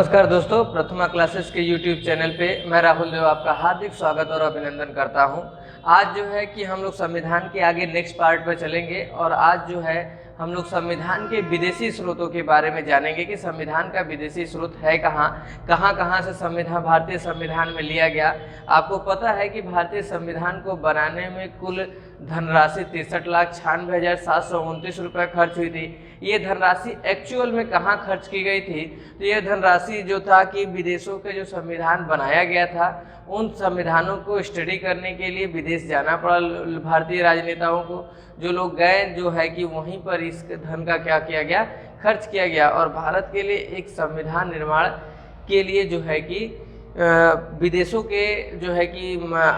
नमस्कार दोस्तों, प्रथमा क्लासेस के यूट्यूब चैनल पे मैं राहुल देव आपका हार्दिक स्वागत और अभिनंदन करता हूं। आज जो है कि हम लोग संविधान के आगे नेक्स्ट पार्ट पर चलेंगे और आज जो है हम लोग संविधान के विदेशी स्रोतों के बारे में जानेंगे कि संविधान का विदेशी स्रोत है कहाँ से संविधान भारतीय संविधान में लिया गया। आपको पता है कि भारतीय संविधान को बनाने में कुल धनराशि 63,96,729 रुपये खर्च हुई थी। ये धनराशि एक्चुअल में कहाँ खर्च की गई थी? तो ये धनराशि जो था कि विदेशों के जो संविधान बनाया गया था उन संविधानों को स्टडी करने के लिए विदेश जाना पड़ा भारतीय राजनेताओं को। जो लोग गए जो है कि वहीं पर इस धन का क्या किया गया, खर्च किया गया और भारत के लिए एक संविधान निर्माण के लिए जो है कि विदेशों के जो है कि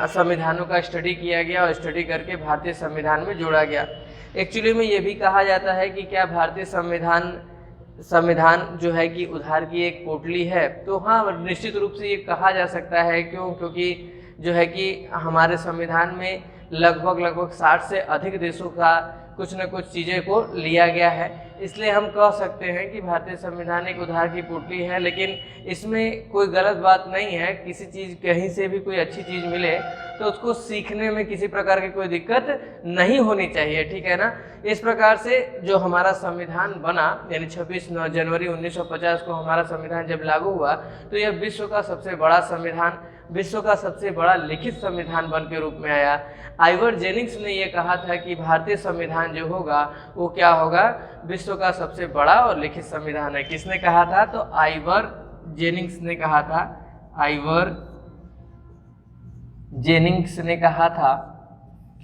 संविधानों का स्टडी किया गया और स्टडी करके भारतीय संविधान में जोड़ा गया। एक्चुअली में ये भी कहा जाता है कि क्या भारतीय संविधान जो है कि उधार की एक पोटली है? तो हाँ, निश्चित रूप से ये कहा जा सकता है। क्योंकि जो है कि हमारे संविधान में लगभग 60 से अधिक देशों का कुछ न कुछ चीज़ें को लिया गया है, इसलिए हम कह सकते हैं कि भारतीय संविधान एक उधार की पोटली है। लेकिन इसमें कोई गलत बात नहीं है। किसी चीज़ कहीं से भी कोई अच्छी चीज़ मिले तो उसको सीखने में किसी प्रकार की कोई दिक्कत नहीं होनी चाहिए, ठीक है ना। इस प्रकार से जो हमारा संविधान बना यानी 26 जनवरी 1950 को हमारा संविधान जब लागू हुआ तो यह विश्व का सबसे बड़ा संविधान, विश्व का सबसे बड़ा लिखित संविधान बन के रूप में आया। आइवर जेनिंग्स ने यह कहा था कि भारतीय संविधान जो होगा वो क्या होगा, विश्व का सबसे बड़ा और लिखित संविधान है। किसने कहा था? तो आइवर जेनिंग्स ने कहा था। आइवर जेनिंग्स ने कहा था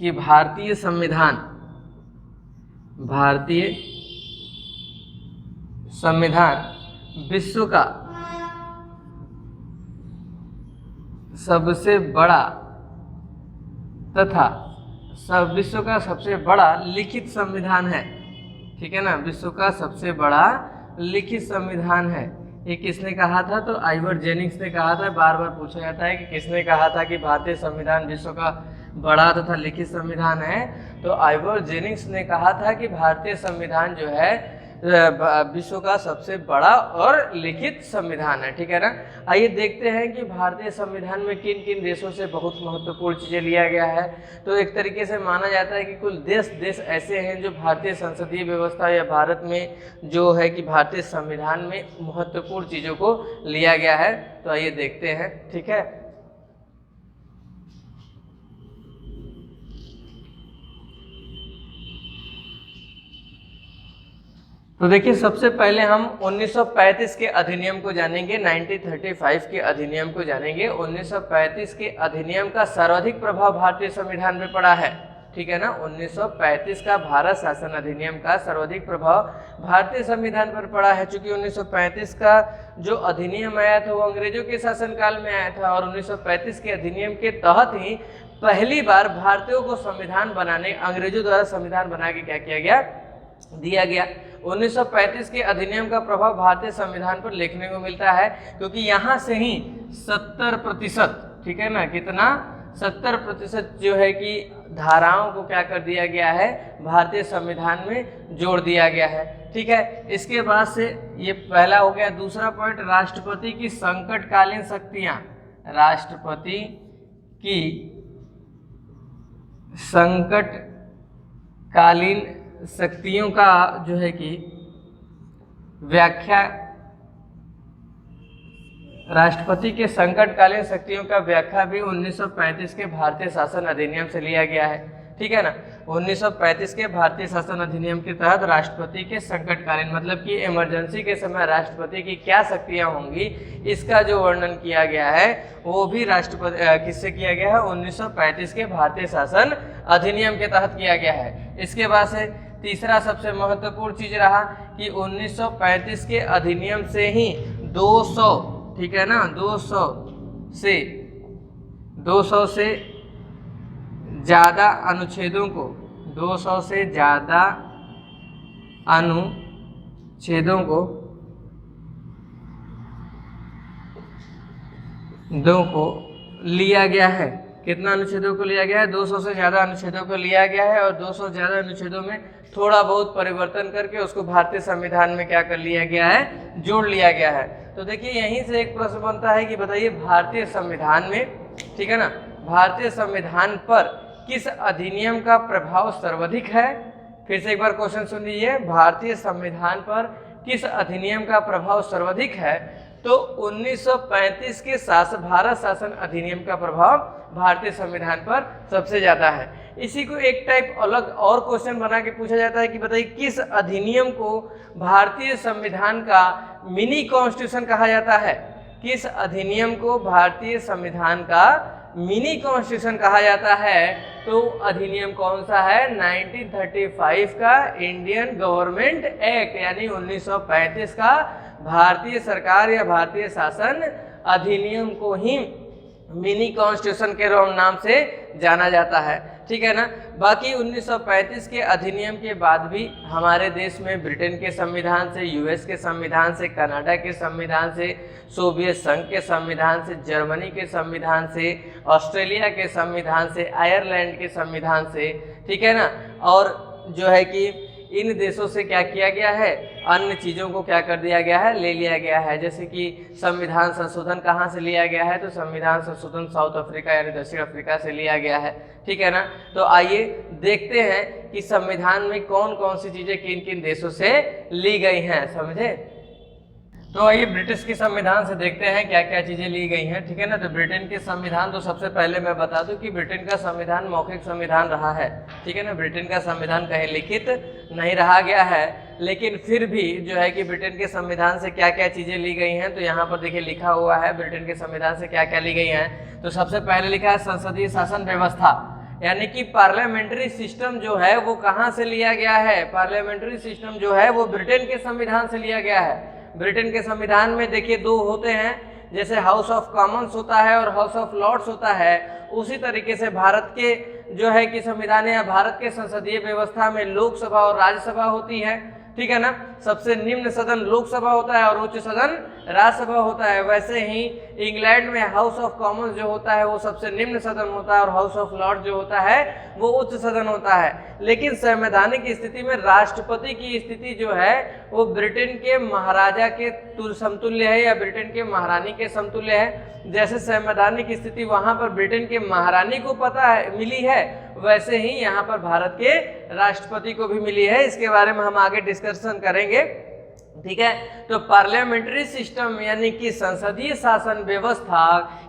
कि भारतीय संविधान विश्व का सबसे बड़ा तथा विश्व का सबसे बड़ा लिखित संविधान है, ठीक है ना। विश्व का सबसे बड़ा लिखित संविधान है। ये किसने कहा था? तो आइवर जेनिंग्स ने कहा था। बार बार पूछा जाता है कि किसने कहा था कि भारतीय संविधान विश्व का बड़ा तथा लिखित संविधान है। तो आइवर जेनिंग्स ने कहा था कि भारतीय संविधान जो है विश्व का सबसे बड़ा और लिखित संविधान है, ठीक है ना। आइए देखते हैं कि भारतीय संविधान में किन किन देशों से बहुत महत्वपूर्ण चीज़ें लिया गया है। तो एक तरीके से माना जाता है कि कुल 10 देश ऐसे हैं जो भारतीय संसदीय व्यवस्था या भारत में जो है कि भारतीय संविधान में महत्वपूर्ण चीज़ों को लिया गया है। तो आइए देखते हैं, ठीक है। तो देखिए, सबसे पहले हम 1935 के अधिनियम को जानेंगे, 1935 के अधिनियम को जानेंगे। 1935 के अधिनियम का सर्वाधिक प्रभाव भारतीय संविधान में पड़ा है, ठीक है ना। 1935 का भारत शासन अधिनियम का सर्वाधिक प्रभाव भारतीय संविधान पर पड़ा है। चूंकि 1935 का जो अधिनियम आया था वो अंग्रेजों के शासनकाल में आया था और 1935 के अधिनियम के तहत ही पहली बार भारतीयों को संविधान बनाने, अंग्रेजों द्वारा संविधान बना के क्या किया गया, दिया गया। 1935 के अधिनियम का प्रभाव भारतीय संविधान पर देखने को मिलता है क्योंकि यहाँ से ही 70%, ठीक है ना, कितना 70% जो है कि धाराओं को क्या कर दिया गया है, भारतीय संविधान में जोड़ दिया गया है, ठीक है। इसके बाद से ये पहला हो गया। दूसरा पॉइंट, राष्ट्रपति की संकटकालीन शक्तियां, राष्ट्रपति की संकटकालीन शक्तियों का जो है कि व्याख्या, राष्ट्रपति के संकटकालीन शक्तियों का व्याख्या भी 1935 के भारतीय शासन अधिनियम से लिया गया है, ठीक है ना। 1935 के भारतीय शासन अधिनियम के तहत राष्ट्रपति के संकटकालीन मतलब कि इमरजेंसी के समय राष्ट्रपति की क्या शक्तियां होंगी, इसका जो वर्णन किया गया है वो भी राष्ट्रपति किससे किया गया है, 1935 के भारतीय शासन अधिनियम के तहत किया गया है। इसके बाद से तीसरा सबसे महत्वपूर्ण चीज रहा कि 1935 के अधिनियम से ही 200, ठीक है ना, 200 से ज़्यादा अनुच्छेदों को, 200 से ज़्यादा अनुच्छेदों को लिया गया है। कितना अनुच्छेदों को लिया गया है? 200 से ज़्यादा अनुच्छेदों को लिया गया है और 200 से ज़्यादा अनुच्छेदों में थोड़ा बहुत परिवर्तन करके उसको भारतीय संविधान में क्या कर लिया गया है, जोड़ लिया गया है। तो देखिए यहीं से एक प्रश्न बनता है कि बताइए भारतीय संविधान में, ठीक है ना, भारतीय संविधान पर किस अधिनियम का प्रभाव सर्वाधिक है। फिर से एक बार क्वेश्चन सुन लीजिए, भारतीय संविधान पर किस अधिनियम का प्रभाव सर्वाधिक है। तो 1935 के भारत शासन अधिनियम का प्रभाव भारतीय संविधान पर सबसे ज्यादा है। इसी को एक टाइप अलग और क्वेश्चन बना के पूछा जाता है कि बताइए किस अधिनियम को भारतीय संविधान का मिनी कॉन्स्टिट्यूशन कहा जाता है। किस अधिनियम को भारतीय संविधान का मिनी कॉन्स्टिट्यूशन कहा जाता है। तो अधिनियम कौन सा है, 1935 का इंडियन गवर्नमेंट एक्ट, यानी 1935 का भारतीय सरकार या भारतीय शासन अधिनियम को ही मिनी कॉन्स्टिट्यूशन के नाम से जाना जाता है, ठीक है ना। बाकी 1935 के अधिनियम के बाद भी हमारे देश में ब्रिटेन के संविधान से, यूएस के संविधान से, कनाडा के संविधान से, सोवियत संघ के संविधान से, जर्मनी के संविधान से, ऑस्ट्रेलिया के संविधान से, आयरलैंड के संविधान से, ठीक है ना। और जो है कि इन देशों से क्या किया गया है, अन्य चीज़ों को क्या कर दिया गया है, ले लिया गया है। जैसे कि संविधान संशोधन कहाँ से लिया गया है, तो संविधान संशोधन साउथ अफ्रीका यानी दक्षिण अफ्रीका से लिया गया है, ठीक है ना। तो आइए देखते हैं कि संविधान में कौन कौन सी चीज़ें किन किन देशों से ली गई हैं, समझे। तो आइए ब्रिटिश के संविधान से देखते हैं क्या क्या चीज़ें ली गई हैं, ठीक है ना। तो ब्रिटेन के संविधान, तो सबसे पहले मैं बता दूं कि ब्रिटेन का संविधान मौखिक संविधान रहा है, ठीक है ना। ब्रिटेन का संविधान कहीं लिखित नहीं रहा गया है, लेकिन फिर भी जो है कि ब्रिटेन के संविधान से क्या क्या चीज़ें ली गई हैं। तो यहाँ पर देखिए लिखा हुआ है ब्रिटेन के संविधान से क्या क्या ली गई हैं। तो सबसे पहले लिखा है संसदीय शासन व्यवस्था, यानी कि पार्लियामेंट्री सिस्टम जो है वो कहाँ से लिया गया है। पार्लियामेंट्री सिस्टम जो है वो ब्रिटेन के संविधान से लिया गया है। ब्रिटेन के संविधान में देखिए दो होते हैं, जैसे हाउस ऑफ कॉमन्स होता है और हाउस ऑफ लॉर्ड्स होता है। उसी तरीके से भारत के जो है कि संविधान या भारत के संसदीय व्यवस्था में लोकसभा और राज्यसभा होती है, ठीक है ना। सबसे निम्न सदन लोकसभा होता है और उच्च सदन राज्यसभा होता है। वैसे ही इंग्लैंड में हाउस ऑफ कॉमन्स जो होता है वो सबसे निम्न सदन होता है और हाउस ऑफ लॉर्ड जो होता है वो उच्च सदन होता है। लेकिन संवैधानिक स्थिति में राष्ट्रपति की स्थिति जो है वो ब्रिटेन के महाराजा के समतुल्य है या ब्रिटेन के महारानी के समतुल्य है। जैसे संवैधानिक स्थिति वहां पर ब्रिटेन के महारानी को पता है मिली है, वैसे ही यहाँ पर भारत के राष्ट्रपति को भी मिली है। इसके बारे में हम आगे डिस्कशन करेंगे, ठीक है। तो पार्लियामेंट्री सिस्टम यानी कि संसदीय शासन व्यवस्था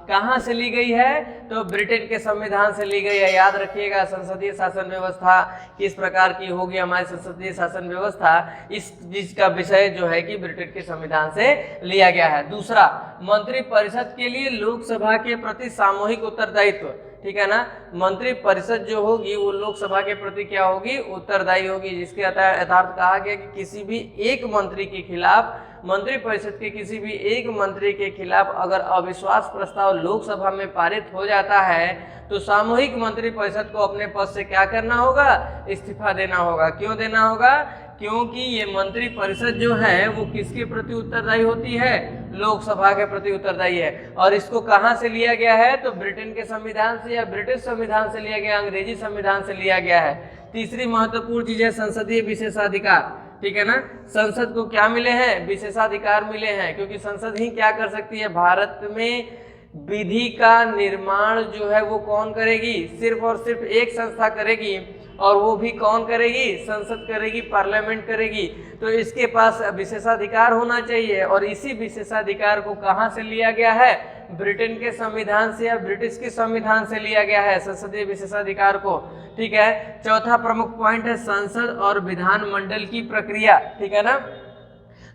कहाँ से ली गई है, तो ब्रिटेन के संविधान से ली गई है। याद रखिएगा संसदीय शासन व्यवस्था किस प्रकार की होगी हमारी संसदीय शासन व्यवस्था, इस चीज का विषय जो है कि ब्रिटेन के संविधान से लिया गया है। दूसरा, मंत्रिपरिषद के लिए लोकसभा के प्रति सामूहिक उत्तरदायित्व, ठीक है ना। मंत्री परिषद जो होगी वो लोकसभा के प्रति क्या होगी, उत्तरदायी होगी। जिसके यथार्थ कहा गया कि किसी भी एक मंत्री के खिलाफ, मंत्री परिषद के किसी भी एक मंत्री के खिलाफ अगर अविश्वास प्रस्ताव लोकसभा में पारित हो जाता है तो सामूहिक मंत्री परिषद को अपने पद से क्या करना होगा, इस्तीफा देना होगा। क्यों देना होगा, क्योंकि ये मंत्री परिषद जो है वो किसके प्रति उत्तरदायी होती है, लोकसभा के प्रति उत्तरदायी है। और इसको कहाँ से लिया गया है, तो ब्रिटेन के संविधान से या ब्रिटिश संविधान से लिया गया, अंग्रेजी संविधान से लिया गया है। तीसरी महत्वपूर्ण चीज है संसदीय विशेषाधिकार, ठीक है ना। संसद को क्या मिले हैं, विशेषाधिकार मिले हैं, क्योंकि संसद ही क्या कर सकती है, भारत में विधि का निर्माण जो है वो कौन करेगी, सिर्फ और सिर्फ एक संस्था करेगी, और वो भी कौन करेगी, संसद करेगी, पार्लियामेंट करेगी। तो इसके पास विशेषाधिकार होना चाहिए, और इसी विशेषाधिकार को कहाँ से लिया गया है, ब्रिटेन के संविधान से या ब्रिटिश के संविधान से लिया गया है संसदीय विशेषाधिकार को, ठीक है। चौथा प्रमुख पॉइंट है संसद और विधानमंडल की प्रक्रिया, ठीक है ना।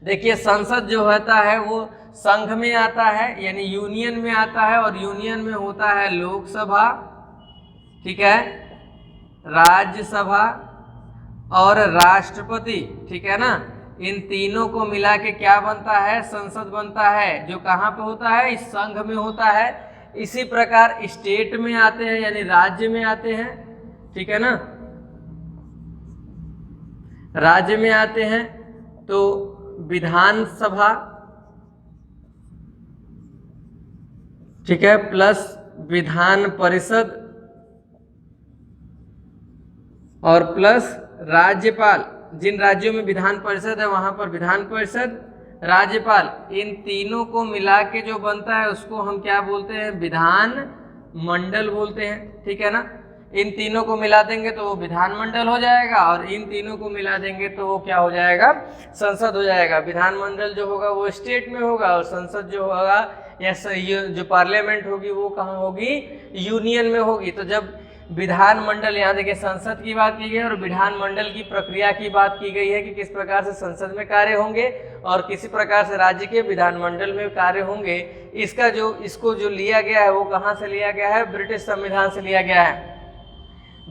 देखिए संसद जो होता है वो संघ में आता है यानी यूनियन में आता है, और यूनियन में होता है लोकसभा, ठीक है, राज्यसभा और राष्ट्रपति, ठीक है ना। इन तीनों को मिला के क्या बनता है, संसद बनता है, जो कहाँ पे होता है, इस संघ में होता है। इसी प्रकार स्टेट में आते हैं यानी राज्य में आते हैं, ठीक है ना, राज्य में आते हैं तो विधानसभा, ठीक है, प्लस विधान परिषद और प्लस राज्यपाल। जिन राज्यों में विधान परिषद है वहां पर विधान परिषद, राज्यपाल, इन तीनों को मिला के जो बनता है उसको हम क्या बोलते हैं? विधान मंडल बोलते हैं। ठीक है ना, इन तीनों को मिला देंगे तो वो विधानमंडल हो जाएगा, और इन तीनों को मिला देंगे तो वो क्या हो जाएगा? संसद हो जाएगा। विधानमंडल जो होगा वो स्टेट में होगा, और संसद जो होगा या जो पार्लियामेंट होगी वो कहाँ होगी? यूनियन में होगी। तो जब विधानमंडल, यहाँ देखिए संसद की बात की गई है और विधानमंडल की प्रक्रिया की बात की गई है कि किस प्रकार से संसद में कार्य होंगे और किसी प्रकार से राज्य के विधानमंडल में कार्य होंगे। इसको जो लिया गया है वो कहाँ से लिया गया है? ब्रिटिश संविधान से लिया गया है।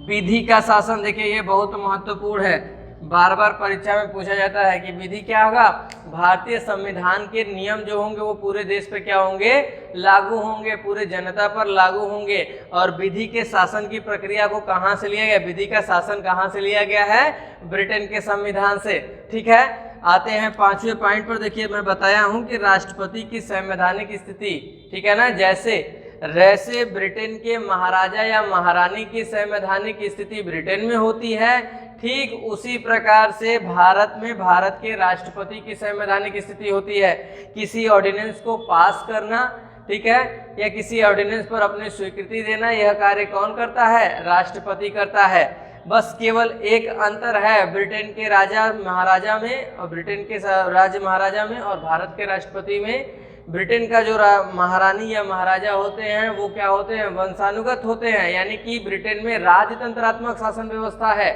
विधि का शासन, देखिए ये बहुत महत्वपूर्ण है, बार बार परीक्षा में पूछा जाता है कि विधि क्या होगा? भारतीय संविधान के नियम जो होंगे वो पूरे देश पे क्या होंगे? लागू होंगे, पूरे जनता पर लागू होंगे। और विधि के शासन की प्रक्रिया को कहाँ से लिया गया? विधि का शासन कहाँ से लिया गया है? ब्रिटेन के संविधान से। ठीक है, आते हैं 5वें पॉइंट पर। देखिए मैं बताया हूं कि राष्ट्रपति की संवैधानिक स्थिति, ठीक है ना, जैसे ब्रिटेन के महाराजा या महारानी की संवैधानिक स्थिति ब्रिटेन में होती है, ठीक उसी प्रकार से भारत के राष्ट्रपति की संवैधानिक स्थिति होती है। किसी ऑर्डिनेंस को पास करना, ठीक है, या किसी ऑर्डिनेंस पर अपनी स्वीकृति देना, यह कार्य कौन करता है? राष्ट्रपति करता है। बस केवल एक अंतर है ब्रिटेन के राजा महाराजा में और ब्रिटेन के राज्य महाराजा में और भारत के राष्ट्रपति में। ब्रिटेन का जो महारानी या महाराजा होते हैं वो क्या होते हैं? वंशानुगत होते हैं, यानी कि ब्रिटेन में राजतंत्रात्मक शासन व्यवस्था है।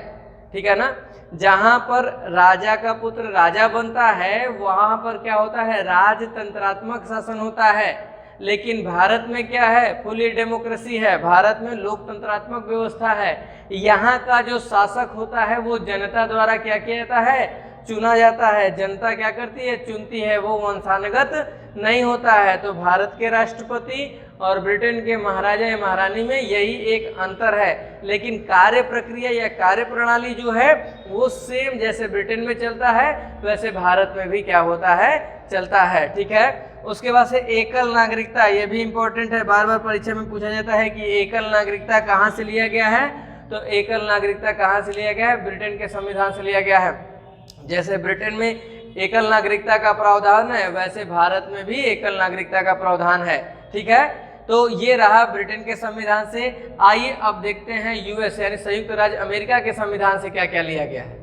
ठीक है ना, जहां पर राजा का पुत्र राजा बनता है वहां पर क्या होता है? राजतंत्रात्मक शासन होता है। लेकिन भारत में क्या है? फुली डेमोक्रेसी है, भारत में लोकतंत्रात्मक व्यवस्था है। यहाँ का जो शासक होता है वो जनता द्वारा क्या किया जाता है? चुना जाता है। जनता क्या करती है? चुनती है, वो वंशानुगत नहीं होता है। तो भारत के राष्ट्रपति और ब्रिटेन के महाराजा या महारानी में यही एक अंतर है। लेकिन कार्य प्रक्रिया या कार्य प्रणाली जो है वो सेम जैसे ब्रिटेन में चलता है वैसे भारत में भी क्या होता है? चलता है। ठीक है, उसके बाद से एकल नागरिकता, ये भी इंपॉर्टेंट है, बार बार परीक्षा में पूछा जाता है कि एकल नागरिकता कहाँ से लिया गया है? तो एकल नागरिकता कहाँ से लिया गया है? ब्रिटेन के संविधान से लिया गया है। जैसे ब्रिटेन में एकल नागरिकता का प्रावधान है वैसे भारत में भी एकल नागरिकता का प्रावधान है। ठीक है, तो ये रहा ब्रिटेन के संविधान से। आइए अब देखते हैं यूएस यानी संयुक्त राज्य अमेरिका के संविधान से क्या क्या लिया गया है।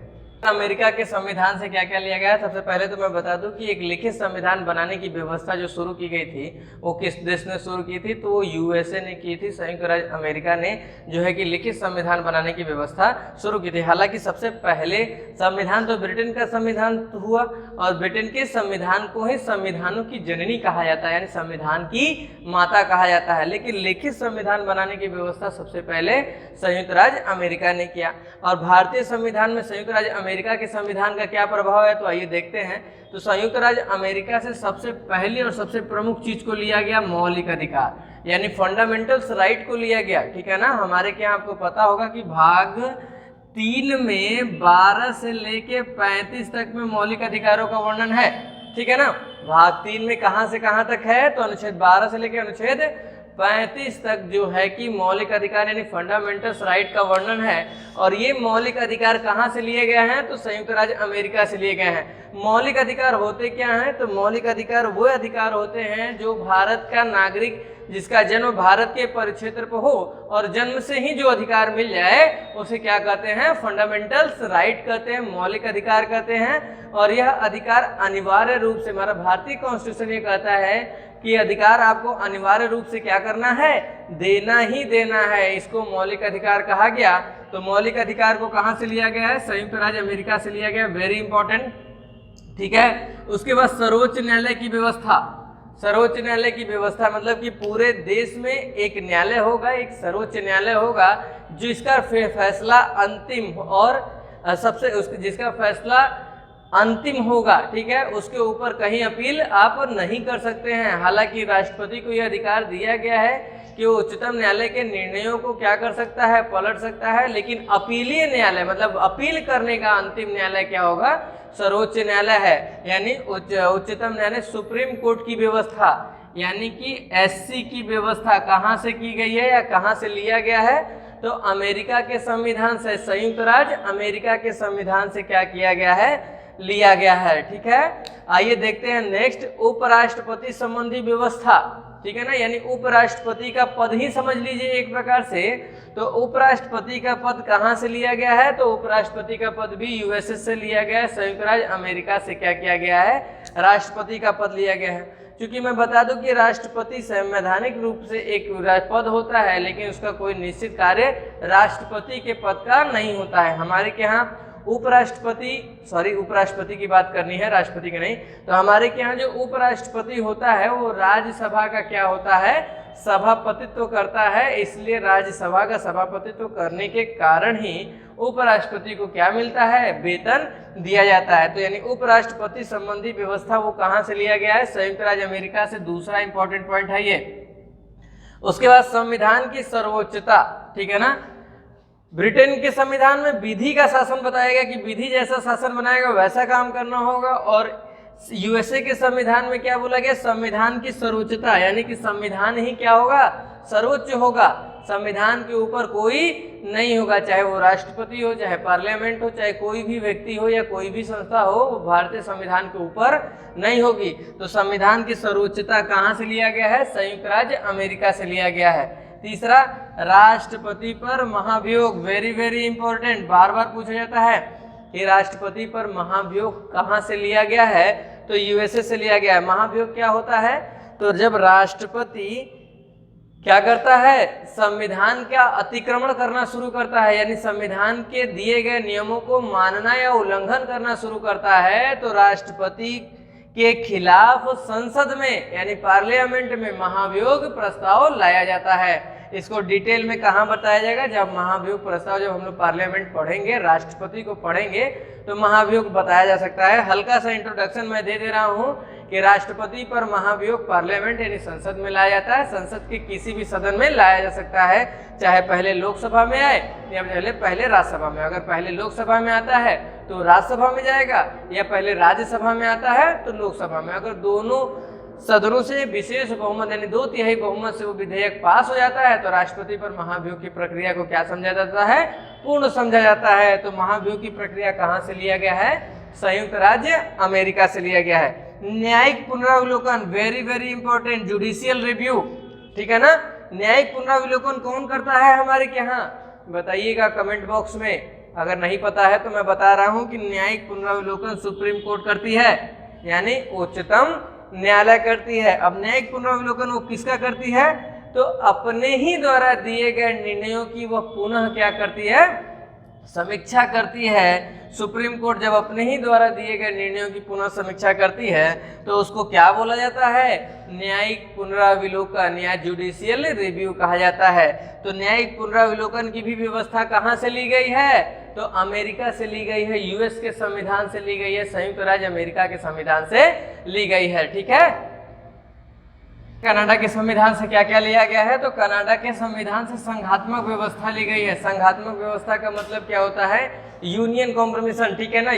अमेरिका के संविधान से क्या क्या लिया गया है? सबसे पहले तो मैं बता दूं कि एक लिखित संविधान बनाने की व्यवस्था जो शुरू की गई थी वो किस देश ने शुरू की थी? तो वो यूएसए ने की थी। संयुक्त राज्य अमेरिका ने जो है कि लिखित संविधान बनाने की व्यवस्था शुरू की थी। हालांकि सबसे पहले संविधान तो ब्रिटेन का संविधान हुआ और ब्रिटेन के संविधान को ही संविधानों की जननी कहा जाता है, यानी संविधान की माता कहा जाता है। लेकिन लिखित संविधान बनाने की व्यवस्था सबसे पहले संयुक्त राज्य अमेरिका ने किया। और भारतीय संविधान में संयुक्त राज्य अमेरिका के संविधान का क्या प्रभाव है? तो आइए देखते हैं। तो संयुक्त राज्य अमेरिका से सबसे पहली और सबसे प्रमुख चीज को लिया गया मौलिक अधिकार, यानी फंडामेंटल्स राइट को लिया गया। ठीक है ना, हमारे क्या आपको पता होगा कि भाग 3 में 12 से लेके 35 तक में मौलिक अधिकारों का वर्णन है। ठीक है ना, भाग 3 में कहां से कहां तक है? तो अनुच्छेद 12 से लेकर अनुच्छेद 35 तक जो है कि मौलिक अधिकार यानी फंडामेंटल्स राइट का वर्णन है। और ये मौलिक अधिकार कहाँ से लिए गए हैं? तो संयुक्त राज्य अमेरिका से लिए गए हैं। मौलिक अधिकार होते क्या हैं? तो मौलिक अधिकार वो अधिकार होते हैं जो भारत का नागरिक जिसका जन्म भारत के परिक्षेत्र पर हो और जन्म से ही जो अधिकार मिल जाए उसे क्या कहते हैं? फंडामेंटल्स राइट कहते हैं, मौलिक अधिकार कहते हैं। और यह अधिकार अनिवार्य रूप से, हमारा भारतीय कॉन्स्टिट्यूशन ये कहता है कि अधिकार आपको अनिवार्य रूप से क्या करना है? देना ही देना है। इसको मौलिक अधिकार कहा गया। तो मौलिक अधिकार को कहां से लिया गया है? संयुक्त राज्य अमेरिका से लिया गया। Very important. ठीक है, उसके बाद सर्वोच्च न्यायालय की व्यवस्था। सर्वोच्च न्यायालय की व्यवस्था मतलब कि पूरे देश में एक न्यायालय होगा, एक सर्वोच्च न्यायालय होगा जिसका फैसला अंतिम और जिसका फैसला अंतिम होगा। ठीक है, उसके ऊपर कहीं अपील आप नहीं कर सकते हैं। हालांकि राष्ट्रपति को यह अधिकार दिया गया है कि वो उच्चतम न्यायालय के निर्णयों को क्या कर सकता है? पलट सकता है। लेकिन अपीलीय न्यायालय मतलब अपील करने का अंतिम न्यायालय क्या होगा? सर्वोच्च न्यायालय है। यानी उच्चतम न्यायालय सुप्रीम कोर्ट की व्यवस्था यानी कि एससी की व्यवस्था कहाँ से की गई है या कहाँ से लिया गया है? तो अमेरिका के संविधान से, संयुक्त राज्य अमेरिका के संविधान से क्या किया गया है? लिया गया है। ठीक है, आइए देखते हैं नेक्स्ट, उपराष्ट्रपति संबंधी व्यवस्था। ठीक है ना, यानी उपराष्ट्रपति का पद ही समझ लीजिए एक प्रकार से। तो उपराष्ट्रपति का पद कहाँ से लिया गया है? तो उपराष्ट्रपति का पद भी यूएसए से लिया गया है, संयुक्त राज्य अमेरिका से क्या किया गया है? राष्ट्रपति का पद लिया गया है। क्योंकि मैं बता दूं कि राष्ट्रपति संवैधानिक रूप से एक पद होता है, लेकिन उसका कोई निश्चित कार्य राष्ट्रपति के पद का नहीं होता है। हमारे के यहाँ उपराष्ट्रपति की बात करनी है, राष्ट्रपति की नहीं। तो हमारे के यहाँ जो उपराष्ट्रपति होता है वो राज्यसभा का क्या होता है? सभापतित्व करता है। इसलिए राज्यसभा का सभापतित्व करने के कारण ही उपराष्ट्रपति को क्या मिलता है? वेतन दिया जाता है। तो यानी उपराष्ट्रपति संबंधी व्यवस्था वो कहाँ से लिया गया है? संयुक्त राज्य अमेरिका से। दूसरा इंपॉर्टेंट पॉइंट है ये। उसके बाद संविधान की सर्वोच्चता। ठीक है ना, ब्रिटेन के संविधान में विधि का शासन बताया गया कि विधि जैसा शासन बनाएगा वैसा काम करना होगा। और यूएसए के संविधान में क्या बोला गया? संविधान की सर्वोच्चता, यानी कि संविधान ही क्या होगा? सर्वोच्च होगा। संविधान के ऊपर कोई नहीं होगा, चाहे वो राष्ट्रपति हो, चाहे पार्लियामेंट हो, चाहे कोई भी व्यक्ति हो या कोई भी संस्था हो, वो भारतीय संविधान के ऊपर नहीं होगी। तो संविधान की सर्वोच्चता कहाँ से लिया गया है? संयुक्त राज्य अमेरिका से लिया गया है। तीसरा, राष्ट्रपति पर महाभियोग। वेरी वेरी इंपॉर्टेंट, बार बार पूछा जाता है कि राष्ट्रपति पर महाभियोग कहाँ से लिया गया है? तो यूएसए से लिया गया है। महाभियोग क्या होता है? तो जब राष्ट्रपति क्या करता है? संविधान का अतिक्रमण करना शुरू करता है, यानी संविधान के दिए गए नियमों को मानना या उल्लंघन करना शुरू करता है, तो राष्ट्रपति के खिलाफ संसद में यानी पार्लियामेंट में महाभियोग प्रस्ताव लाया जाता है। इसको डिटेल में कहाँ बताया जाएगा? जब महाभियोग प्रस्ताव, जब हम लोग पार्लियामेंट पढ़ेंगे, राष्ट्रपति को पढ़ेंगे, तो महाभियोग बताया जा सकता है। हल्का सा इंट्रोडक्शन मैं दे रहा हूँ कि राष्ट्रपति पर महाभियोग पार्लियामेंट यानी संसद में लाया जाता है। संसद के किसी भी सदन में लाया जा सकता है, चाहे पहले लोकसभा में आए या पहले राज्यसभा में। अगर पहले लोकसभा में आता है तो राज्यसभा में जाएगा, या पहले राज्यसभा में आता है तो लोकसभा में। अगर दोनों सदनों से विशेष बहुमत यानी 2/3 बहुमत से वो विधेयक पास हो जाता है, तो राष्ट्रपति पर महाभियोग की प्रक्रिया को क्या समझा जाता है? पूर्ण समझा जाता है। तो महाभियोग की प्रक्रिया कहाँ से लिया गया है? संयुक्त राज्य अमेरिका से लिया गया है। न्यायिक पुनरावलोकन, very very important, judicial review. ठीक है ना, न्यायिक पुनरावलोकन कौन करता है हमारे यहाँ? बताइएगा कमेंट बॉक्स में। अगर नहीं पता है तो मैं बता रहा हूँ कि न्यायिक पुनरावलोकन सुप्रीम कोर्ट करती है, यानी उच्चतम न्यायालय करती है। अब न्यायिक पुनरावलोकन वो किसका करती है? तो अपने ही द्वारा दिए गए निर्णयों की वह पुनः क्या करती है? समीक्षा करती है। सुप्रीम कोर्ट जब अपने ही द्वारा दिए गए निर्णयों की पुनः समीक्षा करती है तो उसको क्या बोला जाता है? न्यायिक पुनरावलोकन या जुडिशियल रिव्यू कहा जाता है। तो न्यायिक पुनरावलोकन की भी व्यवस्था कहाँ से ली गई है? तो अमेरिका से ली गई है, यूएस के संविधान से ली गई है, संयुक्त राज्य अमेरिका के संविधान से ली गई है। ठीक है, कनाडा के संविधान से क्या क्या लिया गया है? तो कनाडा के संविधान से संघात्मक व्यवस्था ली गई है। संघात्मक व्यवस्था का मतलब क्या होता है? यूनियन कॉम्प्रोमिशन। ठीक है ना,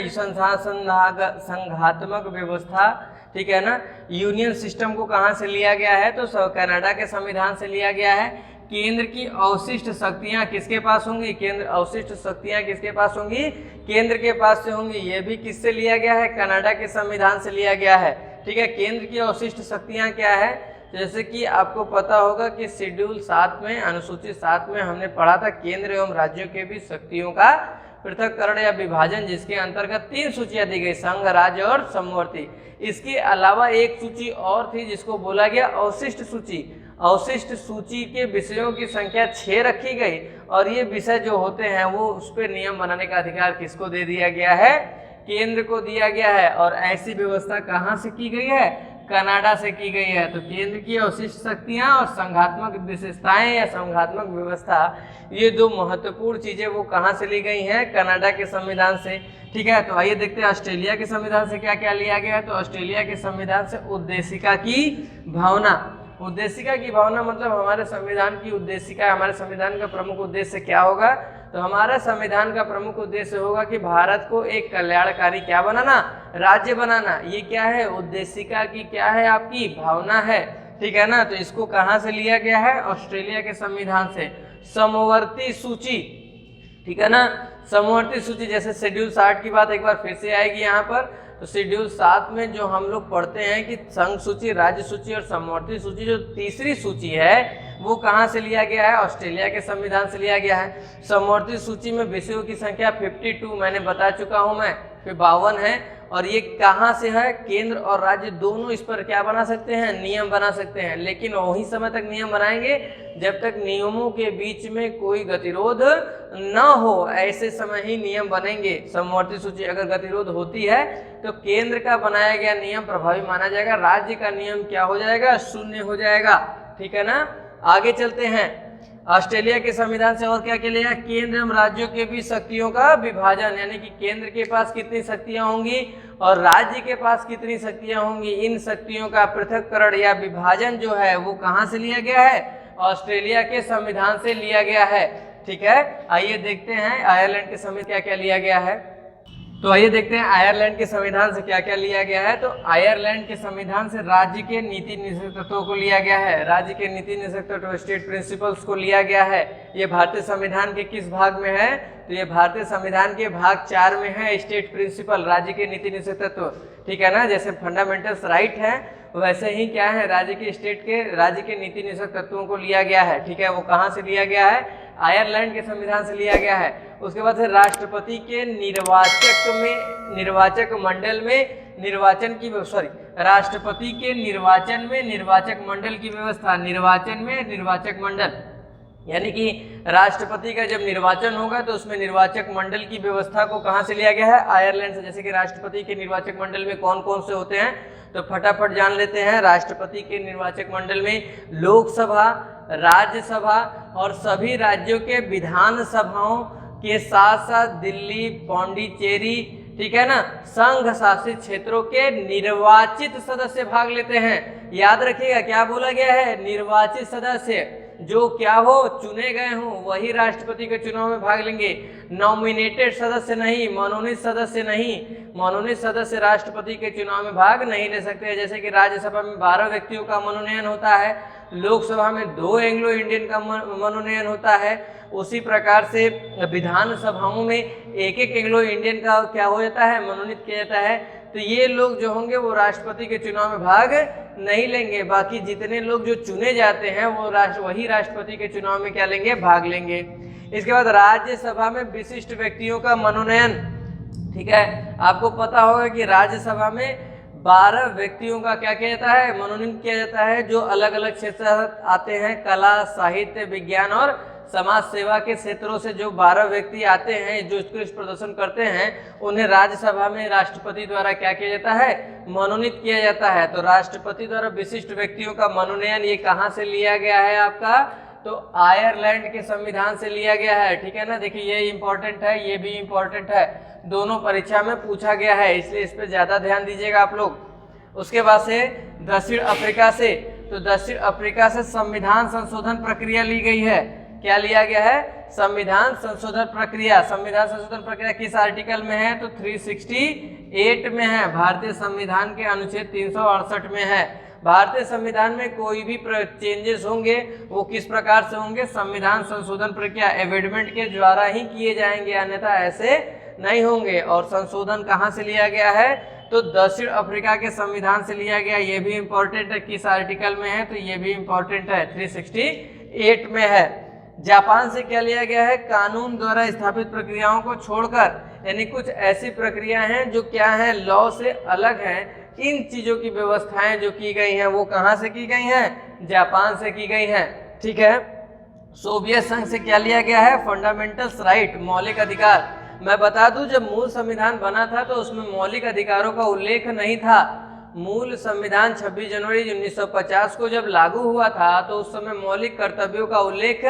संघात्मक व्यवस्था। ठीक है ना, यूनियन सिस्टम को कहाँ से लिया गया है? तो कनाडा के संविधान से लिया गया है। केंद्र की अवशिष्ट शक्तियां किसके पास होंगी? केंद्र अवशिष्ट शक्तियां किसके पास होंगी? केंद्र के पास से होंगी। ये भी किससे लिया गया है? कनाडा के संविधान से लिया गया है। ठीक है, केंद्र की अवशिष्ट शक्तियां क्या है? जैसे कि आपको पता होगा कि शेड्यूल 7 में, अनुसूची 7 में हमने पढ़ा था केंद्र एवं राज्यों के बीच शक्तियों का पृथक्करण या विभाजन, जिसके अंतर्गत 3 सूचियां दी गई, संघ, राज्य और समवर्ती। इसके अलावा एक सूची और थी जिसको बोला गया अवशिष्ट सूची। अवशिष्ट सूची के विषयों की संख्या 6 रखी गई, और ये विषय जो होते हैं वो उस पर नियम बनाने का अधिकार किसको दे दिया गया है? केंद्र को दिया गया है। और ऐसी व्यवस्था कहाँ से की गई है? कनाडा से की गई है। तो केंद्र की अवशिष्ट शक्तियां और संघात्मक विशेषताएं या संघात्मक व्यवस्था, ये दो महत्वपूर्ण चीजें वो कहाँ से ली गई हैं? कनाडा के संविधान से। ठीक है, तो आइए देखते हैं ऑस्ट्रेलिया के संविधान से क्या क्या लिया गया है। तो ऑस्ट्रेलिया के संविधान से उद्देशिका की भावना। उद्देशिका की भावना मतलब हमारे संविधान की उद्देशिका, हमारे संविधान का प्रमुख उद्देश्य क्या होगा? तो हमारा संविधान का प्रमुख उद्देश्य होगा कि भारत को एक कल्याणकारी क्या बनाना? राज्य बनाना। ये क्या है? उद्देशिका की क्या है? आपकी भावना है। ठीक है ना, तो इसको कहाँ से लिया गया है? ऑस्ट्रेलिया के संविधान से। समवर्ती सूची। ठीक है ना। समवर्ती सूची जैसे शेड्यूल 60 की बात एक बार फिर से आएगी यहाँ पर। तो शेड्यूल 7 में जो हम लोग पढ़ते हैं कि संघ सूची, राज्य सूची और समवर्ती सूची, जो तीसरी सूची है वो कहाँ से लिया गया है? ऑस्ट्रेलिया के संविधान से लिया गया है। समवर्ती सूची में विषयों की संख्या 52 मैंने बता चुका हूँ मैं, फिर 52 है। और ये कहाँ से है? केंद्र और राज्य दोनों इस पर क्या बना सकते हैं? नियम बना सकते हैं। लेकिन वही समय तक नियम बनाएंगे जब तक नियमों के बीच में कोई गतिरोध न हो, ऐसे समय ही नियम बनेंगे। समवर्ती सूची अगर गतिरोध होती है तो केंद्र का बनाया गया नियम प्रभावी माना जाएगा, राज्य का नियम क्या हो जाएगा? शून्य हो जाएगा। ठीक है ना। आगे चलते हैं। ऑस्ट्रेलिया के संविधान से और क्या क्या लिया? केंद्र एवं राज्यों के बीच शक्तियों का विभाजन, यानी कि केंद्र के पास कितनी शक्तियां होंगी और राज्य के पास कितनी शक्तियां होंगी, इन शक्तियों का पृथक्करण या विभाजन जो है वो कहाँ से लिया गया है? ऑस्ट्रेलिया के संविधान से लिया गया है। ठीक है। आइए देखते हैं आयरलैंड के संविधान क्या क्या लिया गया है। तो आइए देखते हैं आयरलैंड के संविधान से क्या क्या लिया गया है। तो आयरलैंड के संविधान से राज्य के नीति निषेध तत्वों को लिया गया है। राज्य के नीति निषेध तत्व, स्टेट प्रिंसिपल्स को लिया गया है। ये भारतीय संविधान के किस भाग में है? तो ये भारतीय संविधान के भाग 4 में है, स्टेट प्रिंसिपल, राज्य के नीति निषेध तत्व। ठीक है ना। जैसे फंडामेंटल्स राइट है वैसे ही क्या है, राज्य के नीति निषेध तत्वों को लिया गया है। ठीक है। वो कहाँ से लिया गया है? आयरलैंड के संविधान से लिया गया है। उसके बाद राष्ट्रपति के निर्वाचक मंडल में निर्वाचन की राष्ट्रपति के निर्वाचन में निर्वाचक मंडल की व्यवस्था। निर्वाचन में निर्वाचक मंडल, यानी कि राष्ट्रपति का जब निर्वाचन होगा तो उसमें निर्वाचक मंडल की व्यवस्था को कहाँ से लिया गया है? आयरलैंड से। जैसे कि राष्ट्रपति के निर्वाचक मंडल में कौन कौन से होते हैं तो फटाफट जान लेते हैं। राष्ट्रपति के निर्वाचक मंडल में लोकसभा, राज्यसभा और सभी राज्यों के विधान सभाओं के साथ साथ दिल्ली, पौंडीचेरी, ठीक है ना, संघ शासित क्षेत्रों के निर्वाचित सदस्य भाग लेते हैं। याद रखिएगा क्या बोला गया है? निर्वाचित सदस्य, जो क्या हो, चुने गए हों, वही राष्ट्रपति के चुनाव में भाग लेंगे। नॉमिनेटेड सदस्य नहीं, मनोनीत सदस्य नहीं। मनोनीत सदस्य राष्ट्रपति के चुनाव में भाग नहीं ले सकते। जैसे कि राज्यसभा में 12 व्यक्तियों का मनोनयन होता है, लोकसभा में 2 एंग्लो इंडियन का मनोनयन होता है, उसी प्रकार से विधान सभाओं में एक एंग्लो इंडियन का क्या हो जाता है? मनोनीत किया जाता है। तो ये लोग जो होंगे वो राष्ट्रपति के चुनाव में भाग नहीं लेंगे। बाकी जितने लोग जो चुने जाते हैं वो वही राष्ट्रपति के चुनाव में क्या लेंगे? भाग लेंगे। इसके बाद राज्यसभा में विशिष्ट व्यक्तियों का मनोनयन। ठीक है। आपको पता होगा कि राज्यसभा में 12 व्यक्तियों का क्या किया जाता है? मनोनीत किया जाता है, जो अलग अलग क्षेत्र से आते हैं। कला, साहित्य, विज्ञान और समाज सेवा के क्षेत्रों से जो 12 व्यक्ति आते हैं जो उत्कृष्ट प्रदर्शन करते हैं, उन्हें राज्यसभा में राष्ट्रपति द्वारा क्या किया जाता है? मनोनीत किया जाता है। तो राष्ट्रपति द्वारा विशिष्ट व्यक्तियों का मनोनयन ये कहाँ से लिया गया है आपका? तो आयरलैंड के संविधान से लिया गया है। ठीक है ना। देखिए ये इंपॉर्टेंट है, ये भी इंपॉर्टेंट है, दोनों परीक्षा में पूछा गया है, इसलिए इस पर ज्यादा ध्यान दीजिएगा आप लोग। उसके बाद से दक्षिण अफ्रीका से, तो दक्षिण अफ्रीका से संविधान संशोधन प्रक्रिया ली गई है। क्या लिया गया है? संविधान संशोधन प्रक्रिया। संविधान संशोधन प्रक्रिया किस आर्टिकल में है? तो 368 में है। भारतीय संविधान के अनुच्छेद 368 में है। भारतीय संविधान में कोई भी चेंजेस होंगे वो किस प्रकार से होंगे? संविधान संशोधन प्रक्रिया, एमेंडमेंट के द्वारा ही किए जाएंगे, अन्यथा ऐसे नहीं होंगे। और संशोधन कहाँ से लिया गया है? तो दक्षिण अफ्रीका के संविधान से लिया गया। ये भी इंपॉर्टेंट है, किस आर्टिकल में है? तो ये भी इंपॉर्टेंट है, 368 में है। जापान से क्या लिया गया है? कानून द्वारा स्थापित प्रक्रियाओं को छोड़कर, यानी कुछ ऐसी प्रक्रिया हैं जो क्या है? लॉ से अलग हैं। इन चीजों की व्यवस्थाएं जो की गई हैं वो कहाँ से की गई हैं? जापान से की गई हैं। ठीक है। सोवियत संघ से क्या लिया गया है? फंडामेंटल्स राइट, मौलिक अधिकार। मैं बता दूं जब मूल संविधान बना था तो उसमें मौलिक अधिकारों का उल्लेख नहीं था। मूल संविधान 26 जनवरी 1950 को जब लागू हुआ था तो उस समय मौलिक कर्तव्यों का उल्लेख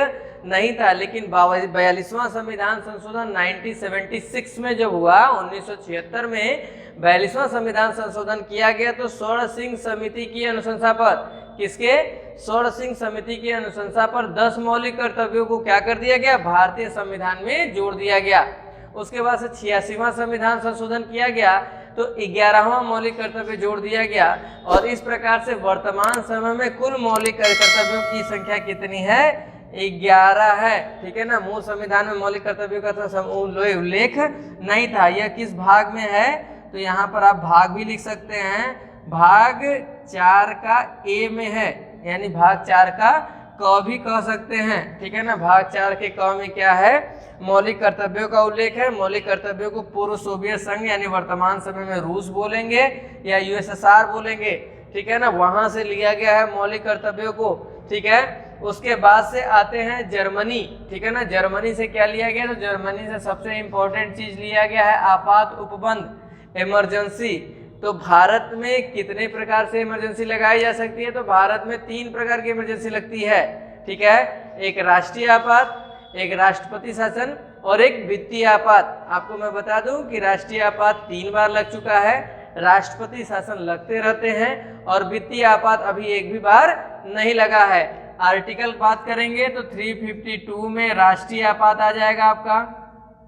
नहीं था। लेकिन 42वां संविधान संशोधन 1976 में जब हुआ, 1976 में 42वां संविधान संशोधन किया गया तो स्वर्ण सिंह समिति की अनुशंसा पर, किसके? स्वर्ण सिंह समिति की अनुशंसा पर 10 मौलिक कर्तव्यों को क्या कर दिया गया? भारतीय संविधान में जोड़ दिया गया। उसके बाद से 86वां संविधान संशोधन किया गया तो 11वां मौलिक कर्तव्य जोड़ दिया गया। और इस प्रकार से वर्तमान समय में कुल मौलिक कर्तव्यों की संख्या कितनी है? 11 है, ठीक है ना। मूल संविधान में मौलिक कर्तव्यों का उल्लेख नहीं था। यह किस भाग में है, तो यहाँ पर आप भाग भी लिख सकते हैं, भाग 4 का ए में है, यानी भाग 4 का क भी कह सकते हैं, ठीक है ना। भाग 4 के क में क्या है, मौलिक कर्तव्यों का उल्लेख है। मौलिक कर्तव्यों को पूर्व सोवियत संघ यानी वर्तमान समय में रूस बोलेंगे या यूएसएसआर बोलेंगे, ठीक है ना, वहां से लिया गया है मौलिक कर्तव्यों को, ठीक है। उसके बाद से आते हैं जर्मनी, ठीक है ना। जर्मनी से क्या लिया गया, तो जर्मनी से सबसे इंपॉर्टेंट चीज लिया गया है आपात उपबंध, इमरजेंसी। तो भारत में कितने प्रकार से इमरजेंसी लगाई जा सकती है, तो भारत में 3 प्रकार की इमरजेंसी लगती है, ठीक है। एक राष्ट्रीय आपात, एक राष्ट्रपति शासन और एक वित्तीय आपात। आपको मैं बता दूं कि राष्ट्रीय आपात 3 बार लग चुका है, राष्ट्रपति शासन लगते रहते हैं और वित्तीय आपात अभी एक भी बार नहीं लगा है। आर्टिकल बात करेंगे तो 352 में राष्ट्रीय आपात आ जाएगा आपका,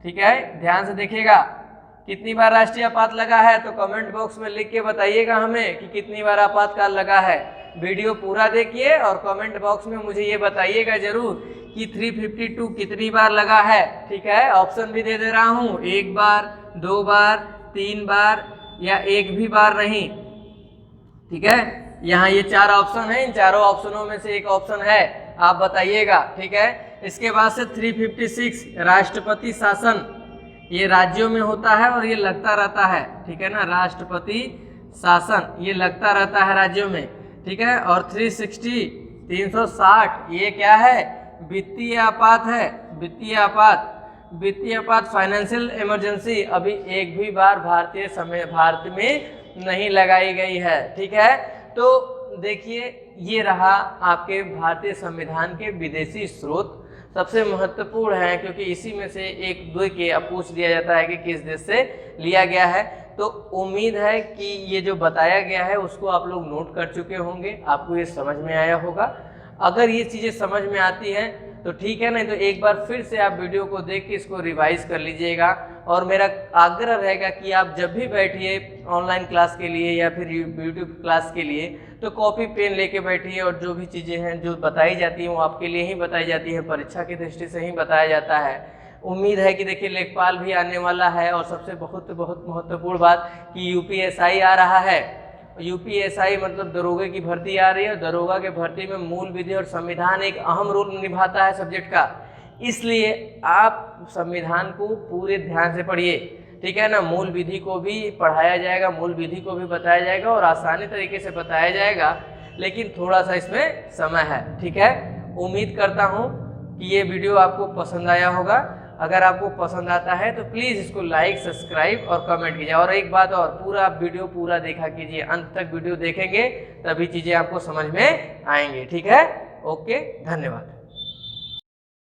ठीक है। ध्यान से देखिएगा कितनी बार राष्ट्रीय आपात लगा है, तो कमेंट बॉक्स में लिख के बताइएगा हमें कि कितनी बार आपातकाल लगा है। वीडियो पूरा देखिए और कमेंट बॉक्स में मुझे ये बताइएगा जरूर कि 352 कितनी बार लगा है, ठीक है। ऑप्शन भी दे दे रहा हूँ, 1 बार, 2 बार, 3 बार या एक भी बार नहीं, ठीक है। यहाँ ये 4 ऑप्शन है, इन चारों ऑप्शनों में से एक ऑप्शन है, आप बताइएगा, ठीक है। इसके बाद से 356 राष्ट्रपति शासन, ये राज्यों में होता है और ये लगता रहता है, ठीक है ना। राष्ट्रपति शासन ये लगता रहता है राज्यों में, ठीक है। और 360 ये क्या है, वित्तीय आपात है। वित्तीय आपात फाइनेंशियल इमरजेंसी अभी एक भी बार भारत में नहीं लगाई गई है, ठीक है। तो देखिए ये रहा आपके भारतीय संविधान के विदेशी स्रोत, सबसे महत्वपूर्ण है क्योंकि इसी में से एक दो के पूछ दिया जाता है कि किस देश से लिया गया है। तो उम्मीद है कि ये जो बताया गया है उसको आप लोग नोट कर चुके होंगे, आपको ये समझ में आया होगा। अगर ये चीज़ें समझ में आती हैं तो ठीक है, नहीं तो एक बार फिर से आप वीडियो को देख के इसको रिवाइज कर लीजिएगा। और मेरा आग्रह रहेगा कि आप जब भी बैठिए ऑनलाइन क्लास के लिए या फिर यूट्यूब क्लास के लिए, तो कॉपी पेन लेके बैठिए और जो भी चीज़ें हैं जो बताई जाती हैं वो आपके लिए ही बताई जाती हैं, परीक्षा की दृष्टि से ही बताया जाता है। उम्मीद है कि देखिए लेखपाल भी आने वाला है और सबसे बहुत महत्वपूर्ण बात कि यूपीएसआई आ रहा है। यूपीएसआई मतलब दरोगा की भर्ती आ रही है, और दरोगा के भर्ती में मूल विधि और संविधान एक अहम रोल निभाता है सब्जेक्ट का, इसलिए आप संविधान को पूरे ध्यान से पढ़िए, ठीक है ना। मूल विधि को भी पढ़ाया जाएगा, मूल विधि को भी बताया जाएगा और आसानी तरीके से बताया जाएगा, लेकिन थोड़ा सा इसमें समय है, ठीक है। उम्मीद करता हूँ कि ये वीडियो आपको पसंद आया होगा। अगर आपको पसंद आता है तो प्लीज़ इसको लाइक, सब्सक्राइब और कमेंट कीजिए। और एक बात और, पूरा वीडियो पूरा देखा कीजिए, अंत तक वीडियो देखेंगे तभी चीज़ें आपको समझ में आएंगी, ठीक है। ओके, धन्यवाद।